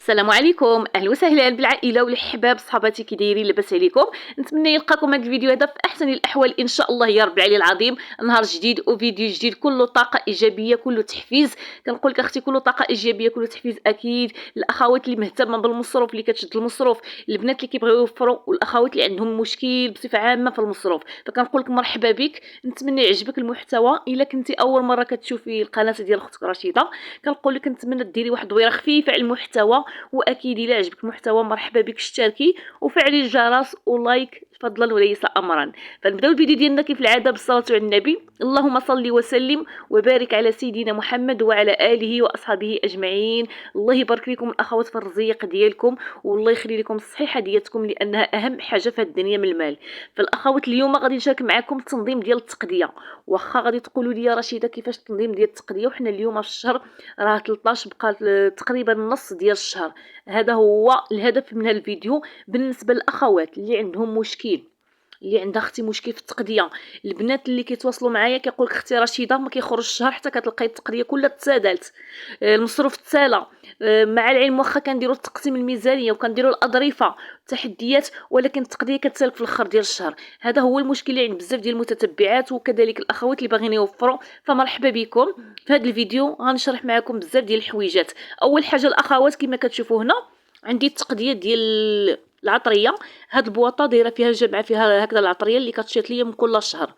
السلام عليكم، اهلا وسهلا بالعائله والاحباب صحباتي، كي دايرين؟ لاباس عليكم؟ نتمنى يلقاكم هذا الفيديو هذا في احسن الاحوال ان شاء الله يا رب العلي العظيم. نهار جديد وفيديو جديد كله طاقه ايجابيه كله تحفيز. كنقول لك اختي كله طاقه ايجابيه كله تحفيز اكيد. الاخوات اللي مهتمه بالمصروف اللي كتشد المصروف، البنات اللي كيبغيو يوفروا، والاخوات اللي عندهم مشكل بصفه عامه في المصروف، فكنقول لك مرحبا بك. نتمنى يعجبك المحتوى. الا كنتي اول مره كتشوفي القناه ديال اختك رشيده، كنقول لك نتمنى ديري واحد الدويره خفيفه على المحتوى، واكيد الا عجبك المحتوى مرحبا بك اشتركي وفعلي الجرس ولايك فضلا وليس امرا. فنبداو الفيديو ديالنا كيف العاده بالصلاه على النبي. اللهم صل وسلم وبارك على سيدنا محمد وعلى اله واصحابه اجمعين. الله يبارك لكم الاخوات في الرزيق ديالكم، والله يخلي لكم الصحيحه ديالكم لانها اهم حاجه في الدنيا من المال. فالاخوات اليوم غادي نشارك معكم التنظيم ديال التقديه. واخا غادي تقولوا لي يا رشيده كيفاش التنظيم ديال التقديه وحنا اليوم في الشهر راه 13 بقى تقريبا نص ديال الشهر. هذا هو الهدف من الفيديو بالنسبه للاخوات اللي عندهم مشكل، اللي عندها اختي مشكل في التقديه. البنات اللي كيتواصلوا معايا كيقول لك اختي رشيده ما كيخرج الشهر حتى كتلقاي التقديه كلها تسادلت، المصروف تسالى. مع العلم واخا كنديروا تقسيم الميزانيه وكنديروا الاظرفه والتحديات، ولكن التقديه كتسالك في الاخر ديال الشهر. هذا هو المشكل اللي عند بزاف ديال المتتبعات وكذلك الاخوات اللي باغيين يوفروا. فمرحبا بكم في هذا الفيديو. غنشرح معكم بزاف ديال الحويجات. اول حاجه الاخوات كما كتشوفوا هنا عندي التقديه ديال العطريه. هاد البواطه دايره فيها جمعه فيها هكذا العطريه اللي كتشيط ليا من كل شهر.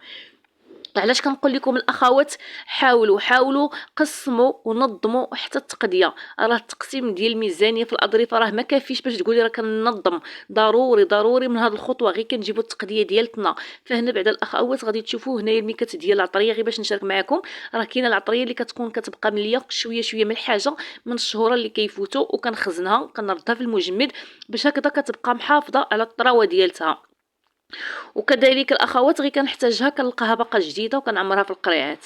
علاش كنقول لكم الاخوات حاولوا قسموا ونظموا حتى التقديه. راه التقسيم ديال الميزانيه في الاظرفه راه ما كافيش باش تقولي راه كننظم. ضروري من هذه الخطوه غير كنجيبوا التقديه ديالتنا. فهنا بعد الاخوات غادي تشوفوا هنايا الميكات ديال العطريه غير باش نشارك معكم. راه كاينه العطريه اللي كتكون كتبقى مليه شويه من الحاجه من الشهور اللي كيفوتوا، وكنخزنها كنردها في المجمد باش هكذا كتبقى محافظه على الطراوه ديالتها. وكذلك الاخوات غير كنحتاجها كنلقاها باقا جديده وكنعمرها في القريعات.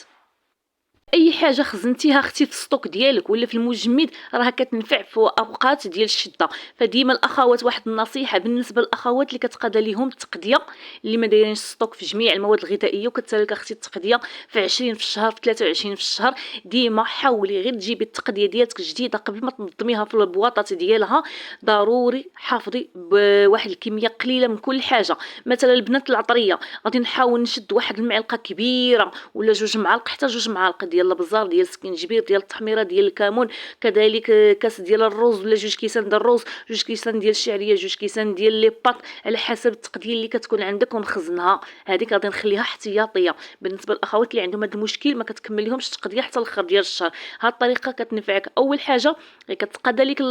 اي حاجه خزنتيها اختي في السطوك ديالك ولا في المجمد راه كتنفع في اوقات ديال الشده. فديما الاخوات واحد النصيحه بالنسبه للاخوات اللي كتقاد ليهم التقديه، اللي ما دايرينش السطوك في جميع المواد الغذائيه وكتسالك اختي التقديه في 20 في الشهر في 23 في الشهر. ديما حاولي غير تجيبي التقديه ديالك جديده قبل ما تنظميها في البواطات ديالها. ضروري حافظي بواحد الكميه قليله من كل حاجه. مثلا البنات العطريه غادي نحاول نشد واحد المعلقه كبيره ولا جوج معالق حتى جوج معالق ديال الابزار ديال السكنجبير ديال التحميره ديال الكمون. كذلك كاس ديال الرز ولا جوج كيسان ديال الرز، جوج كيسان ديال الشعريه، جوج كيسان ديال لي باط على حسب التقديه اللي كتكون عندك ونخزنها. هذيك غادي نخليها احتياطيه بالنسبه للاخوات اللي عندهم هذا المشكل ما كتكمل لهمش التقديه حتى الاخر ديال الشهر. هاد الطريقه كتنفعك. اول حاجه كتقاد لك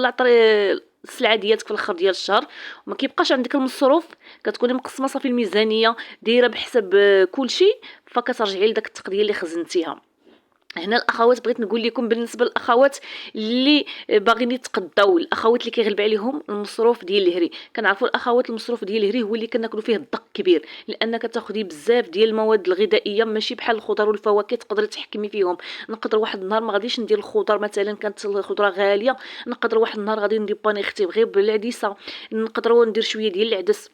السلعه ديالك في الاخر ديال الشهر وما كيبقاش عندك المصروف. كتكوني مقسمه صافي الميزانيه دايره بحسب كلشي، فكترجعي لداك التقديه اللي خزنتيها. هنا الاخوات بغيت نقول لكم بالنسبه للاخوات اللي باغيين يتقداو، الاخوات اللي كيغلب عليهم المصروف ديال الهري. كنعرفوا الاخوات المصروف ديال الهري هو اللي كناكلوا فيه الدق كبير، لان كتاخدي بزاف ديال المواد الغذائيه ماشي بحال الخضر والفواكه تقدري تحكمي فيهم. نقدر واحد النهار ما غاديش ندير الخضر، مثلا كانت الخضره غاليه نقدر واحد النهار غادي ندير باني اختي غير بالعديسه، نقدروا ندير شويه ديال العدس،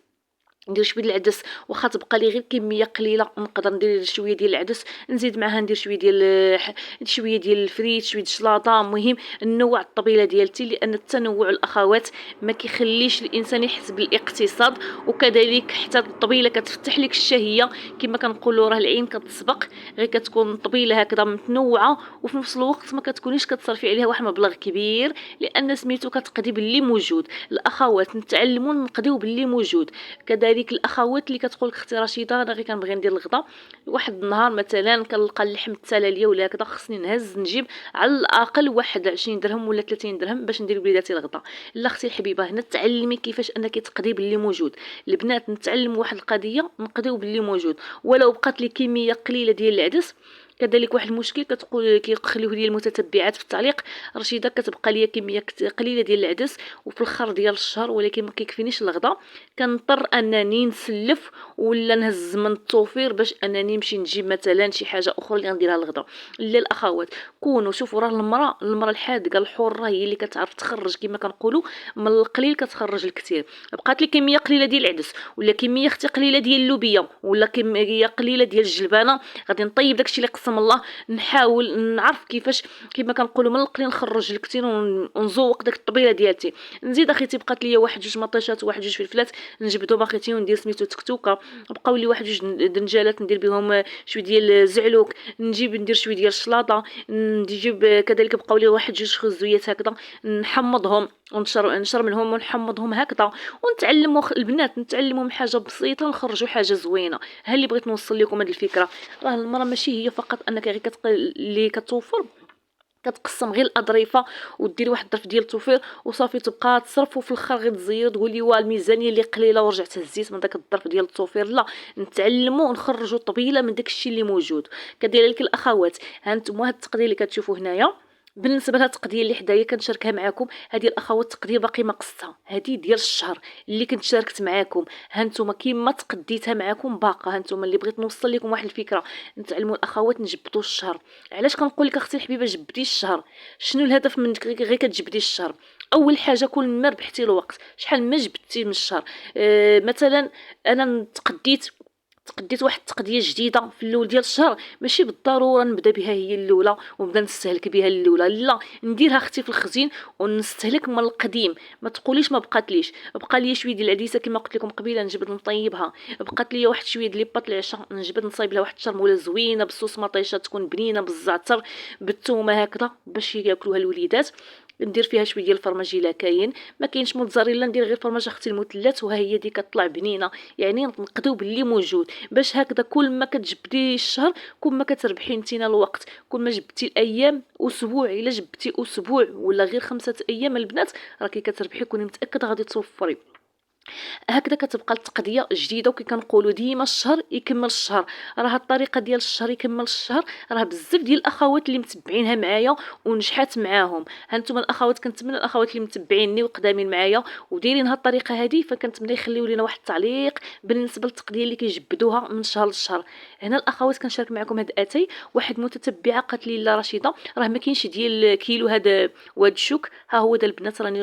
ندير شويه ديال العدس واخا تبقى لي غير كميه قليله نقدر ندير شويه ديال العدس نزيد معها ندير شويه ديال الفريت شويه الشلاطه. المهم نوع الطبيله ديالتي، لان التنوع الاخوات ما كيخليش الانسان يحس بالاقتصاد. وكذلك حتى الطبيله كتفتح لك الشهيه كما كنقولوا، راه العين كتسبق. غير كتكون الطبيله هكذا متنوعه وفي نفس الوقت ما كتكونيش كتصرفي عليها واحد المبلغ كبير، لان سميتو كتقدي باللي موجود. الاخوات نتعلموا نقديو باللي موجود. كذلك الاخوات اللي كتقول لك اختي رشيده انا غير كنبغي ندير الغدا، واحد النهار مثلا كنلقى اللحم تسالى ليا ولا هكذا، خصني نهز نجيب على الاقل واحد 20 درهم ولا 30 درهم باش ندير لوليداتي الغدا. لا اختي الحبيبه هنا تعلمي كيفاش انك تقدي باللي موجود. البنات نتعلموا واحد القضيه نقديو باللي موجود، ولو بقات لي كميه قليله ديال العدس. كذلك واحد المشكل كتقول كيخليوه لي المتتبعات في التعليق، رشيده كتبقى لي كميه قليله ديال العدس وفي الاخر ديال الشهر ولكن ما كيكفينيش الغدا، كنضطر انني نسلف ولا نهز من التوفير باش انني نمشي نجيب مثلا شي حاجه اخرى اللي غنديرها للغدا. لا الاخوات كونوا شوفوا، راه المراه الحاذقه الحره هي اللي كتعرف تخرج كما كنقولوا من القليل كتخرج الكثير. بقات لي كميه قليله ديال العدس ولا كميه اختي قليله ديال اللوبيه ولا كميه قليله ديال الجلبانه، غادي نطيب داكشي اللي قسمت قسم الله نحاول نعرف كيفاش كما كنقولوا من القليل نخرج الكثير ونزوق داك الطبيله ديالتي. نزيد اخيتي بقات ليا واحد جوج مطيشات وواحد جوج فلفلات نجبدهم اخيتي وندير سميتو تكتوكه. بقاو لي واحد جوج دنجالات ندير بهم شويه ديال الزعلوك، نجيب ندير شويه ديال الشلاضه، نجيب كذلك بقاو لي واحد جوج خزويات هكذا نحمضهم ونشر منهم ونحمضهم هكذا. ونتعلموا البنات نتعلموا حاجه بسيطه نخرجوا حاجه زوينه. ها اللي بغيت نوصل لكم هذه الفكره. راه المراه ماشي هي فقط انك غير اللي كتوفر كتقسم غير الاظرفه وديري واحد الظرف ديال التوفير وصافي تبقى تصرف وفي الاخر غير تزير تقولي واه الميزانيه اللي قليله ورجعت هزيت من داك الظرف ديال التوفير. لا، نتعلموا ونخرجوا طبيله من داك الشيء اللي موجود. كذلك الاخوات، ها انتم هاد التقدير اللي كتشوفوا هنايا بالنسبه لهاد التقديه اللي حدايا كنشاركها معكم، هذه الاخوات التقديه باقي ما قصتها، هذه ديال الشهر اللي كنت شاركت معكم. ها نتوما كيما تقديتها معكم باقا. ها نتوما اللي بغيت نوصل لكم واحد الفكره، نتعلموا الاخوات نجبدوا الشهر. علاش كنقول لك اختي الحبيبه جبدي الشهر؟ شنو الهدف منك غير كتجبدي الشهر؟ اول حاجه كل ما ربحتي الوقت، شحال ما جبدتي من الشهر. مثلا انا تقديت واحد التقديه جديده في الاول ديال الشهر، ماشي بالضروره نبدا بها هي الاولى ونبدا نستهلك بها الاولى، لا، نديرها اختي في الخزين ونستهلك من القديم. ما تقوليش ما بقاتليش، بقى لي شويه ديال العديسه كما قلت لكم قبيله نجبد نطيبها، بقات لي واحد شويه ديال ليباط العشاء نجبد نصايب لها واحد الشرموله زوينه بالصوص مطيشه تكون بنينه بالزعتر بالثومه هكذا باش ياكلوها الوليدات. ندير فيها شويه ديال الفرماج الا كاين، ما كاينش موتزاريلا ندير غير فرماج اختي المثلث وها هي دي كطلع بنينه. يعني نقدو باللي موجود باش هكذا كل ما كتجبدي الشهر كل ما كتربحي نتينا الوقت. كل ما جبدتي الايام اسبوع، الا جبدتي اسبوع ولا غير 5 ايام البنات راكي كتربحي، كوني متاكده غادي توفري. هكذا كتبقى التقديه جديده. وكي كنقولوا ديما الشهر يكمل الشهر، راه الطريقه ديال الشهر يكمل الشهر راه بزاف ديال الاخوات اللي متبعينها معايا ونجحات معاهم. ها نتوما الاخوات كنتمنى الاخوات اللي متبعيني وقدامين معايا ودايرين هاد الطريقه هذه فكنتمنى يخليو لينا واحد التعليق بالنسبه للتقديه اللي كيجبدوها من شهر لشهر. هنا الاخوات كنشارك معكم هاد اتاي. واحد متتبعه قالت لي لا رشيده راه ما كاينش ديال كيلو هذا وهاد الشوك. ها هو دا البنات راني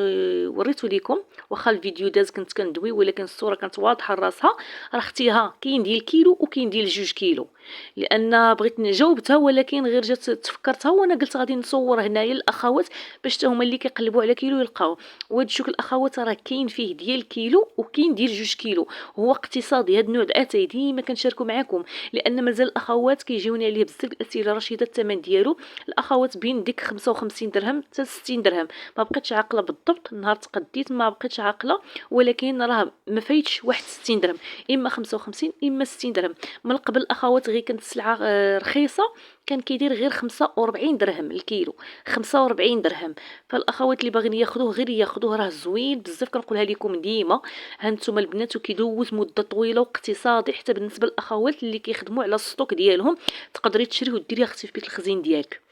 وريته لكم، واخا الفيديو داز كنت كندوي ولكن الصوره كانت واضحه راسها. راه اختي ها كاين ديال كيلو وكاين ديال 2 كيلو، لان بغيت نجاوبتها ولكن غير جات تفكرتها وانا قلت غادي نصور هنايا الاخوات باش حتى هما اللي كيقلبوا على كيلو يلقاو. وهاد الشوك الاخوات راه كاين فيه ديال كيلو وكاين ديال 2 كيلو. هو اقتصادي. هاد النوع اتاي ديما كنشاركو معكم لان مازال الاخوات كيجيوني عليه بزاف الاسئله رشيده الثمن ديالو. الاخوات بين ديك 55 درهم حتى 60 درهم. ما بقيتش عاقله بالضبط نهار تقديت، ما بقيتش عاقله، ولكن راه ما فايتش واحد 60 درهم، اما 55 اما 60 درهم. من قبل الاخوات غير كانت السلعه رخيصه، كان كيدير غير 45 درهم الكيلو، 45 درهم. فالاخوات اللي باغيين ياخذوه غير ياخذوه، راه زوين بزاف كنقولها لكم ديما. هانتوما البنات وكيدوز مده طويله واقتصادي حتى بالنسبه للاخوات اللي كيخدموا على الستوك ديالهم. تقدري تشريه وديريه اختي في بيت الخزين ديالك.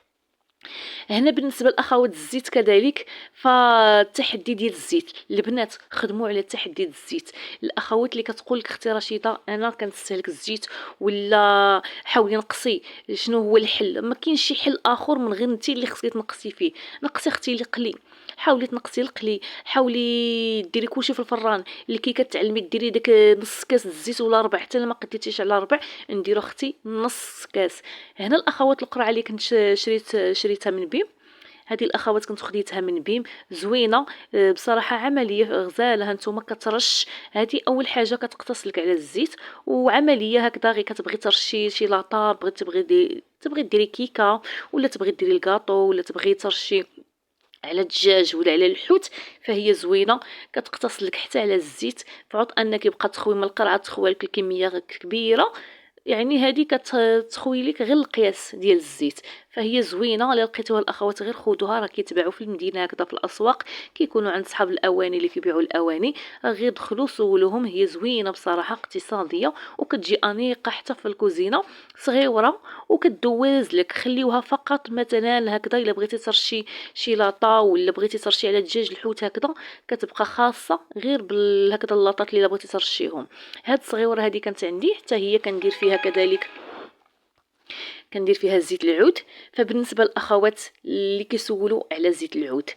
هنا بالنسبه للاخوات الزيت كذلك، فالتحدي ديال الزيت البنات خدموا على التحدي ديال الزيت. الاخوات اللي كتقول لك اختي رشيده انا كنستهلك الزيت ولا حاولي نقصي، شنو هو الحل؟ ما كاينش شي حل اخر من غير انت اللي خصك تنقصي فيه. نقصي اختي اللي قلي، حاولي تنقصي القلي، حاولي ديري كلشي في الفران. اللي كي كتعلمي ديري داك نص كاس الزيت ولا ربع، حتى ما قديتيش على ربع نديرو اختي نص كاس. هنا الاخوات القرعه اللي كنت شريتها من بيم، هذه الاخوات كنت خديتها من بيم زوينه بصراحه عمليه غزاله. هانتوما كترش، هذه اول حاجه كتقتص لك على الزيت وعمليه هكذا. غير كتبغي ترشي شي لاطا، تبغي ديري كيكه ولا تبغي ديري الكاطو ولا تبغي ترشي على الدجاج ولا على الحوت، فهي زوينه كتقتص لك حتى على الزيت. فعط انك يبقى تخوي من القرعه تخوي لك الكميه كبيره، يعني هذه كتخوي لك غير القياس ديال الزيت. فهي زوينه. الا لقيتوها الاخوات غير خذوها، راه كيتباعوا في المدينه هكذا في الاسواق، كيكونوا عند صحاب الاواني اللي كيبيعوا الاواني. غير دخلوا سولوهم، هي زوينه بصراحه اقتصاديه وكتجي انيقه حتى في الكوزينه، صغيره وكدوز لك. خليوها فقط مثلا هكذا الا بغيتي ترشي شي لاطا ولا بغيتي ترشي على الدجاج الحوت هكذا، كتبقى خاصه غير هكذا اللاطات اللي بغيتي ترشيهم. هاد الصغيره هذه كانت عندي حتى هي كندير فيها كذلك، كندير فيها زيت العود. فبالنسبه للاخوات اللي كيسولوا على زيت العود،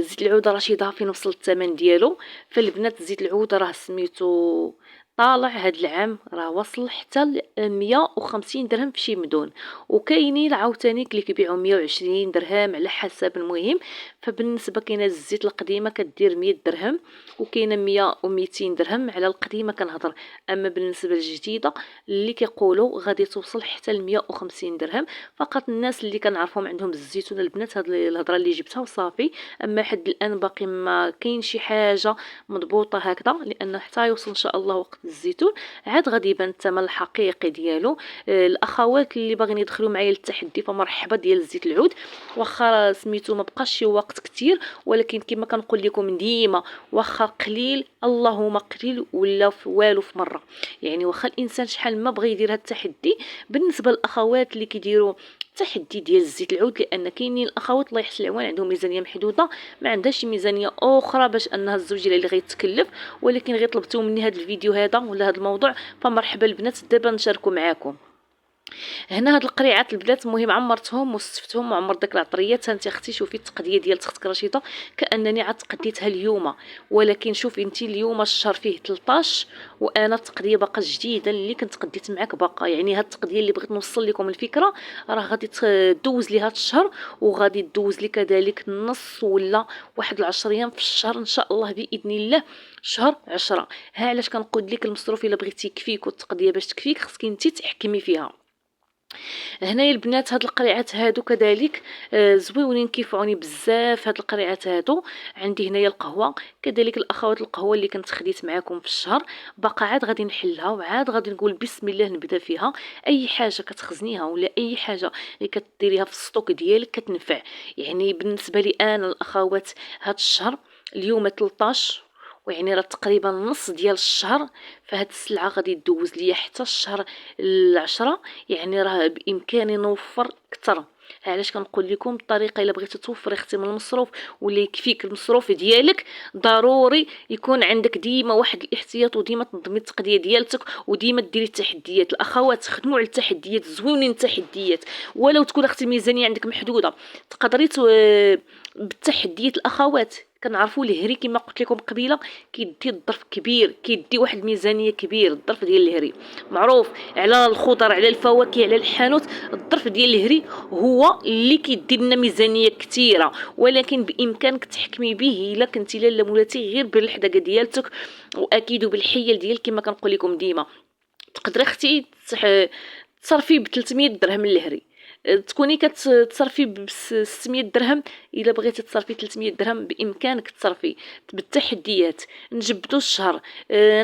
زيت العود رشيده في نفس الثمن ديالو. فالبنات زيت العود راه سميتو طالع هاد العام راه وصل حتى ل 150 درهم في شي مدن، وكاينين عاوتاني اللي كيبيعوا 120 درهم على حسب. المهم فبالنسبه كاينه الزيت القديمه كدير 100 درهم، وكاينه 100 و200 درهم على القديمه كنهضر. اما بالنسبه للجديده اللي كيقولوا غادي توصل حتى ل 150 درهم. فقط الناس اللي كنعرفهم عندهم الزيتون البنات هاد الهضره اللي جبتها وصافي. اما حد الان باقي ما كاين شي حاجه مضبوطه هكذا، لان حتى يوصل ان شاء الله وقت الزيتون عاد غادي يبان الثمن الحقيقي ديالو. الاخوات اللي باغيين يدخلوا معايا للتحدي فمرحبا ديال الزيت العود. واخا سميتو ما بقاش شي وقت كتير، ولكن كما كنقول لكم ديما واخا قليل اللهم قليل ولا والو في مره. يعني واخا الانسان شحال ما بغى يدير هذا التحدي. بالنسبه للاخوات اللي كيديروا التحدي ديال الزيت العود، لان كاينين الاخوات الله يحسن العوان عندهم ميزانيه محدوده، ما عندهاش شي ميزانيه اخرى باش انها الزوج اللي غيتكلف، ولكن غير طلبتوا مني هذا الفيديو هذا ولا هذا الموضوع فمرحبا البنات دابا نشاركوا معاكم. هنا هاد القريعات البنات المهم عمرتهم وستفتهم وعمرت داك العطريات. انت اختي شوفي التقديه ديال اختك رشيده كانني عاد تقديتها اليوم، ولكن شوفي انت اليوم الشهر فيه 13 وانا التقديه باقا جديده اللي كنت قديت معاك باقا. يعني هاد التقديه اللي بغيت نوصل لكم الفكره راه غادي تدوز لي هاد الشهر، وغادي تدوز لي كذلك النص ولا واحد 10 ايام في الشهر ان شاء الله باذن الله شهر 10. ها علاش كنقول لك المصروف الا بغيتي يكفيك والتقديه باش تكفيك خصك انت تحكمي فيها. هنايا البنات هاد القريعات هادو كذلك زويونين كيفعوني بزاف. هاد القريعات هادو عندي هنايا القهوه كذلك الاخوات، القهوه اللي كنت خديت معاكم في الشهر باقا عاد غادي نحلها وعاد غادي نقول بسم الله نبدا فيها. اي حاجه كتخزنيها ولا اي حاجه اللي كديريها في السطوك ديالك كتنفع. يعني بالنسبه لي انا الاخوات هاد الشهر اليوم 13 ويعني راه تقريبا نص ديال الشهر، فهاد السلعه غادي تدوز ليا حتى الشهر 10. يعني راه بامكاني نوفر اكثر. علاش كنقول لكم الطريقه الا بغيتي توفري اختي من المصروف واللي يكفيك المصروف ديالك ضروري يكون عندك ديما واحد الاحتياط، وديما تنظمي التقديه ديالتك، وديما ديري التحديات. الاخوات خدموا على التحديات، زوينين التحديات. ولو تكون اختي الميزانيه عندك محدوده تقدري بالتحديات. الاخوات كنعرفوا الهري كما قلت لكم قبيله كيدي الظرف كبير، كيدي واحد الميزانيه كبير. الظرف ديال الهري معروف على الخضر على الفواكه على الحانوت. الظرف ديال الهري هو اللي كيدي لنا ميزانيه كثيره، ولكن بامكانك تحكمي به الا كنتي لاله مولاتي غير بالحدقه ديالتك واكيد بالحيل ديال كما كنقول لكم ديما. تقدري اختي تصرفي ب 300 درهم الهري، تكوني كتصرفي ب 600 درهم. الا بغيتي تصرفي 300 درهم بامكانك تصرفي بالتحديات. نجبدوا الشهر،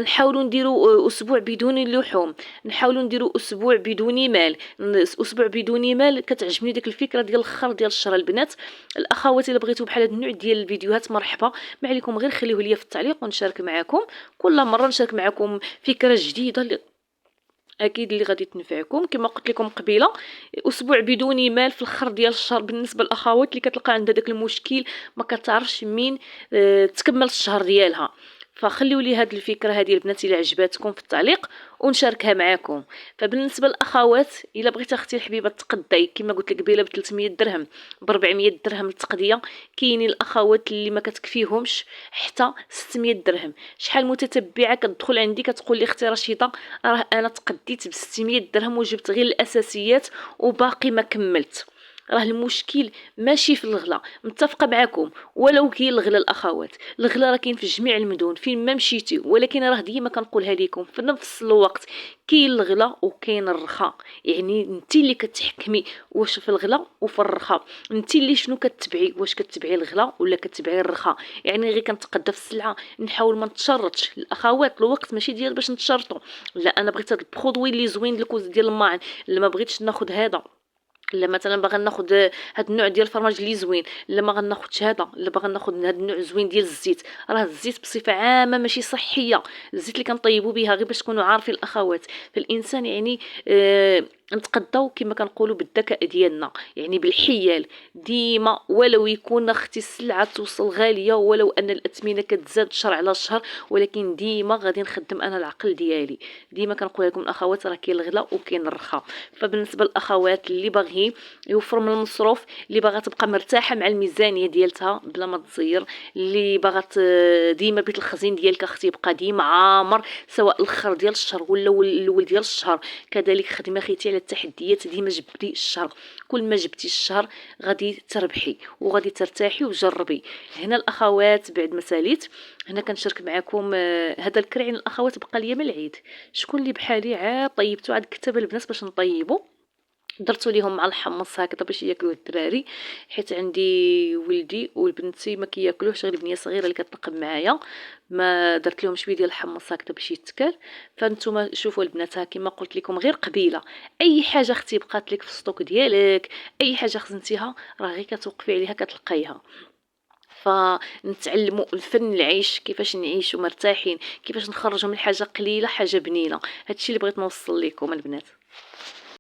نحاولوا نديروا اسبوع بدون اللحوم، نحاولوا نديروا اسبوع بدون مال. اسبوع بدون مال كتعجبني ديك الفكره ديال الاخر ديال الشهر. البنات الاخوات الا بغيتوا بحال هذا النوع ديال الفيديوهات مرحبا ما عليكم غير خليوه ليا في التعليق ونشارك معكم. كل مره نشارك معكم فكره جديده اكيد اللي غادي تنفعكم. كما قلت لكم قبيله اسبوع بدون مال في الاخر ديال الشهر بالنسبه للاخوات اللي كتلقى عندها داك المشكل ما كتعرفش مين تكمل الشهر ديالها. فخليوا لي هذه الفكره هذه البنات الا عجباتكم في التعليق ونشاركها معكم. فبالنسبه للاخوات الا بغيتي اختي الحبيبه تقداي كما قلت لك قبيله ب 300 درهم ب 400 درهم التقديه، كاينين الاخوات اللي ما كتكفيهمش حتى 600 درهم. شحال متتبعه كتدخل عندي كتقول لي اختي رشيده راه انا تقديت ب 600 درهم وجبت غير الاساسيات وباقي ما كملت. راه المشكل ماشي في الغلا، متفقه معكم. ولو كاين الغلا الاخوات الغلا راه كاين في جميع المدن فين ما مشيتي، ولكن راه ديما كنقولها لكم في نفس الوقت كاين الغلا وكاين الرخاء. يعني انت اللي كتحكمي واش في الغلا وفي الرخاء، انت اللي شنو كتبعي، واش كتبعي الغلا ولا كتبعي الرخاء. يعني غير كنتقدى في السلعه نحاول ما نتشرطش. الاخوات الوقت ماشي ديال باش نتشرطوا، لا انا بغيت هذا البرودوي اللي زوين الكوز ديال الماعن، لا ما بغيتش ناخذ هذا، لا مثلا باغا ناخذ هاد النوع ديال الفرماج اللي زوين، لا ما غناخذش هذا، لا باغا ناخذ هاد النوع زوين ديال الزيت. راه الزيت بصفه عامه ماشي صحيه، الزيت اللي كنطيبوا بها غير باش تكونوا عارفين الاخوات. فالانسان يعني نتقداو كما كنقولوا بالذكاء ديالنا، يعني بالحيال ديما، ولو يكون اختي السلعه توصل غاليه، ولو ان الاثمنه كتزاد شهر على شهر، ولكن ديما غادي نخدم انا العقل ديالي. ديما كنقول لكم الاخوات راه كاين الغلا وكاين الرخاء. فبالنسبه للاخوات اللي باغيين يوفر من المصروف، اللي باغا تبقى مرتاحه مع الميزانيه ديالتها بلا ما تزير، اللي باغا ديما بيت الخزين ديالك اختي يبقى ديما عامر، سواء الاخر ديال الشهر ولا الاول ديال الشهر. كذلك خدمه خيتي على التحديات، ديما جبدي الشهر، كل ما جبتي الشهر غادي تربحي وغادي ترتاحي. وجربي. هنا الاخوات بعد ما ساليت، هنا كنشارك معكم هذا الكرعين الاخوات بقى ليا من العيد. شكون اللي بحالي عاد طيبتو، عاد كتب البنات باش نطيبو، درتو ليهم مع الحمص هكذا باش ياكلوه الدراري، حيت عندي ولدي وبنتي ما كياكلوهش، غير بنيه صغيره اللي كتنقب معايا. ما درت لهم شويه ديال الحمص هكذا باش يتكل. فانتم شوفوا البنات كما قلت لكم غير قبيله، اي حاجه اختي بقات لك في السطوك ديالك، اي حاجه خزنتيها راه غير كتوقفي عليها كتلقايها. فنتعلموا الفن العيش، كيفاش نعيشوا مرتاحين، كيفاش نخرجوا من حاجه قليله حاجه بنينه. هادشي اللي بغيت نوصل لكم البنات.